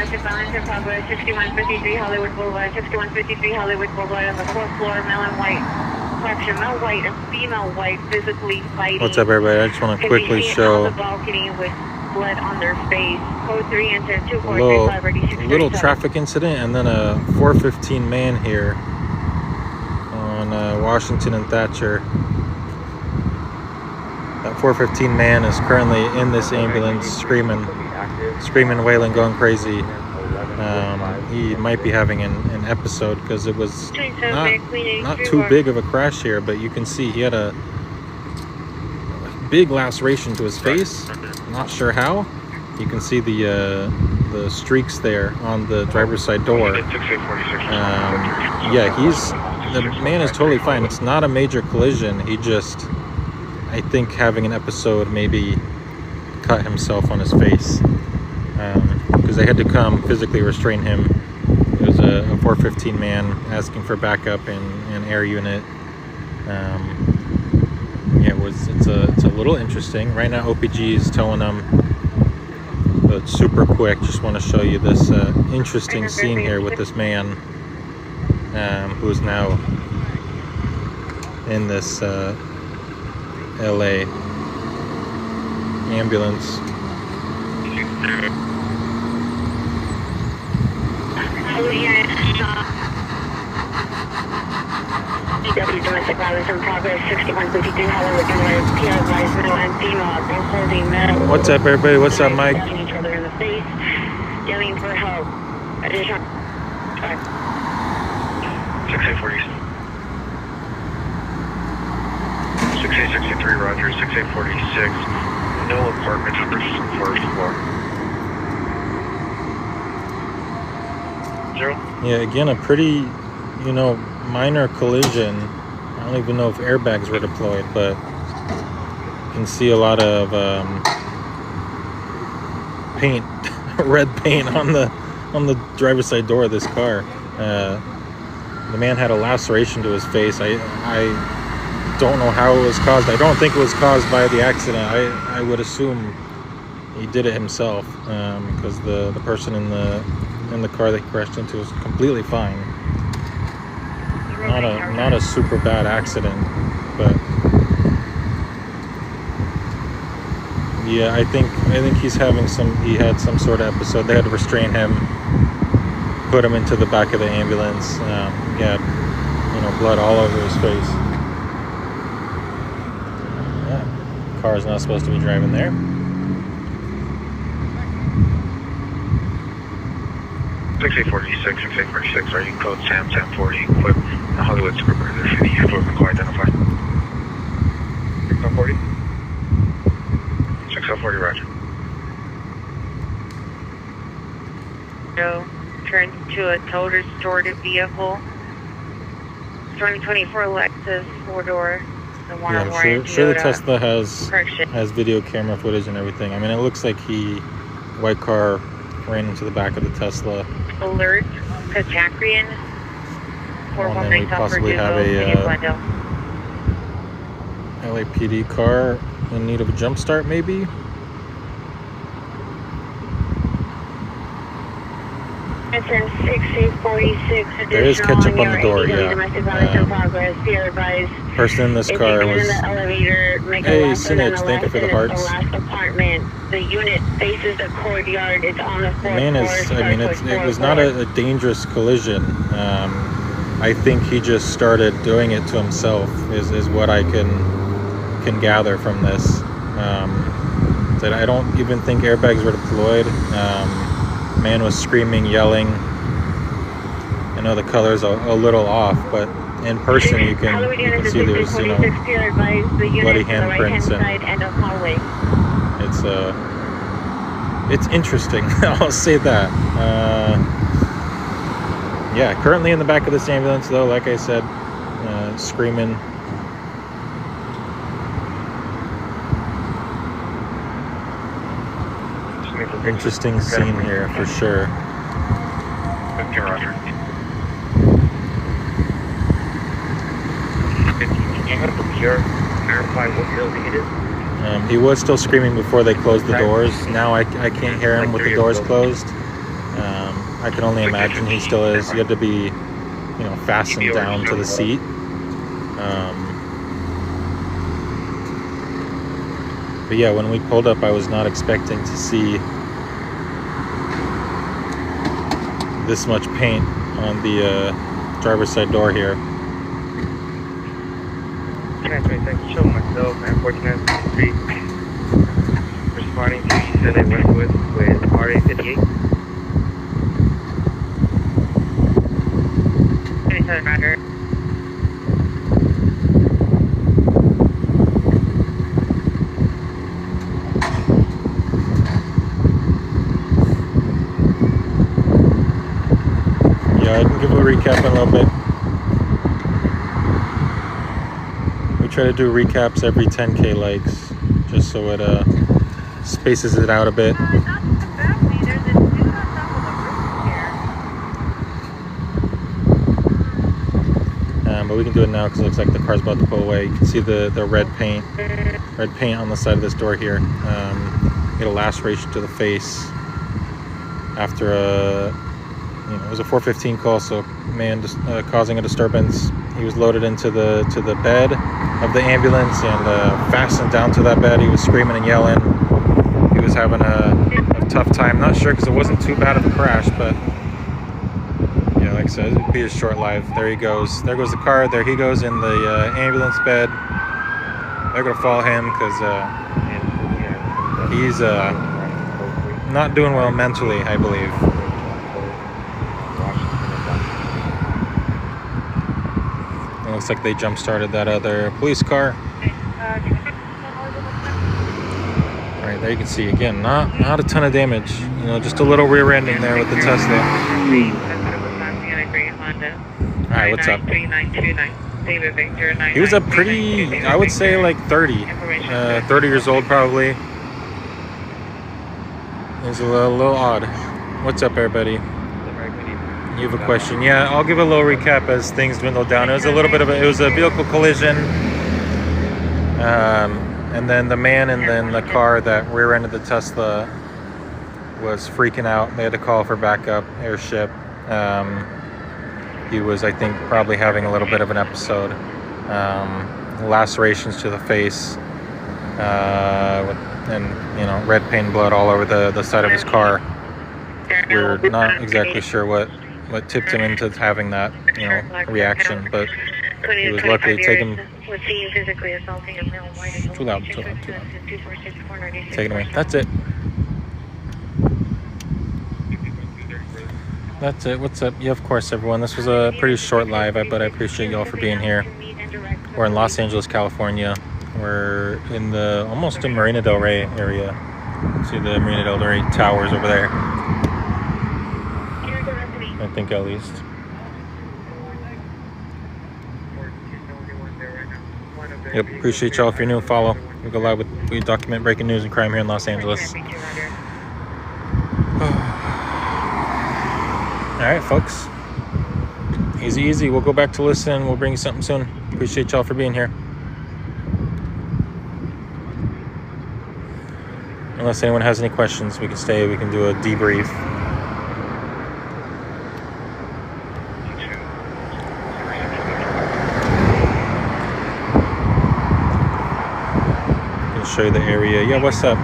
domestic violence in progress, 6153 Hollywood Boulevard, 6153 Hollywood Boulevard on the 4th floor, male and white. Correction, male white and female white physically fighting. What's up, everybody? I just want to quickly show on the balcony with blood on their face. Code 3 enter 2435 a little traffic incident, and then a 415 man here on Washington and Thatcher. That 415 man is currently in this ambulance, screaming, wailing, going crazy. He might be having an episode because it was not too big of a crash here, but you can see he had a big laceration to his face. Not sure how. You can see the streaks there on the driver's side door. Yeah, the man is totally fine. It's not a major collision. He just, I think, having an episode, maybe cut himself on his face, because they had to come physically restrain him. It was a 415 man asking for backup and air unit. Yeah, it's a little interesting. Right now OPG is towing them, but it's super quick. Just want to show you this interesting scene here with this man who is now in this LA ambulance. Domestic violence in progress, 6153 Hollywood Boulevard, PR advised male and female, both holding metal. What's up, everybody? What's up, Mike? Each other in the face, yelling for help. Additional 6840. 6863, Roger. 6846. No apartment numbers, first floor. 0. Yeah, again, a pretty, minor collision. I don't even know if airbags were deployed, but you can see a lot of paint, red paint on the driver's side door of this car. The man had a laceration to his face. I don't know how it was caused. I don't think it was caused by the accident. I would assume he did it himself, because the person in the car that he crashed into was completely fine. Not a super bad accident, but yeah, I think he had some sort of episode. They had to restrain him, put him into the back of the ambulance. He had blood all over his face. Yeah, car is not supposed to be driving there. 6846, 6846, are you code SAM 40, equipped in the Hollywood Supervisor for the airport required identified. 6040? 6040, Roger. Turns to a towed restored vehicle. 2024 Lexus 4-door. The one Yeah, I'm sure the Tesla has video camera footage and everything. I mean, it looks like white car ran into the back of the Tesla. Alert, Kachakrien, And then we possibly have a LAPD car in need of a jump start, maybe. There is ketchup on the door, yeah. Person in this car was, hey, Sinich, thank you for the hearts. The unit faces the courtyard. It's on the fourth floor. It was not a dangerous collision. I think he just started doing it to himself, is what I can gather from this. That I don't even think airbags were deployed. Man was screaming, yelling. I know the color's a little off, but in person you can see there's bloody handprints, and it's interesting. I'll say that. Yeah, currently in the back of this ambulance, though, like I said, screaming. Interesting scene here for sure. Okay, Roger. Clarify what building it is? He was still screaming before they closed the doors. Now I can't hear him with the doors closed. I can only imagine he still is. He had to be, fastened down to the seat. But yeah, when we pulled up, I was not expecting to see this much paint on the driver's side door here. Show myself, unfortunate street. Responding to East LA Westwood with RA58. Anytime, Roger. Yeah, I can give a recap in a little bit. We try to do recaps every 10K likes, just so it spaces it out a bit. Not the balcony. There's a dude on top of the roof here. But we can do it now because it looks like the car's about to pull away. You can see the red paint on the side of this door here. Get a laceration to the face after it was a 415 call, so man just causing a disturbance. He was loaded into the bed of the ambulance and fastened down to that bed. He was screaming and yelling. He was having a tough time. Not sure because it wasn't too bad of a crash, but yeah, like I said, it'd be a short life. There he goes. There goes the car. There he goes in the ambulance bed. They're gonna follow him because he's not doing well mentally, I believe. It looks like they jump-started that other police car. All right, there you can see again, not a ton of damage. Just a little rear ending there with the Tesla. All right, what's up? He was a pretty, I would say like 30 years old probably. He's a little odd. What's up, everybody? You have a question? Yeah, I'll give a little recap as things dwindle down. It was a little bit of it was a vehicle collision. And then the man and then the car that rear-ended the Tesla was freaking out. They had to call for backup airship. He was, I think, probably having a little bit of an episode. Lacerations to the face. And red paint, blood all over the side of his car. We're not exactly sure what tipped him into having that reaction, but he was luckily taken. Too loud. Taken away. That's it. What's up? Yeah, of course, everyone. This was a pretty short live, but I appreciate y'all for being here. We're in Los Angeles, California. We're in almost the Marina Del Rey area. See the Marina Del Rey towers over there. I think at least. Yep, appreciate y'all if you're new. Follow. We go live we document breaking news and crime here in Los Angeles. Alright, folks. Easy. We'll go back to listen. We'll bring you something soon. Appreciate y'all for being here. Unless anyone has any questions, we can stay. We can do a debrief. Show you the area. Yeah, what's up?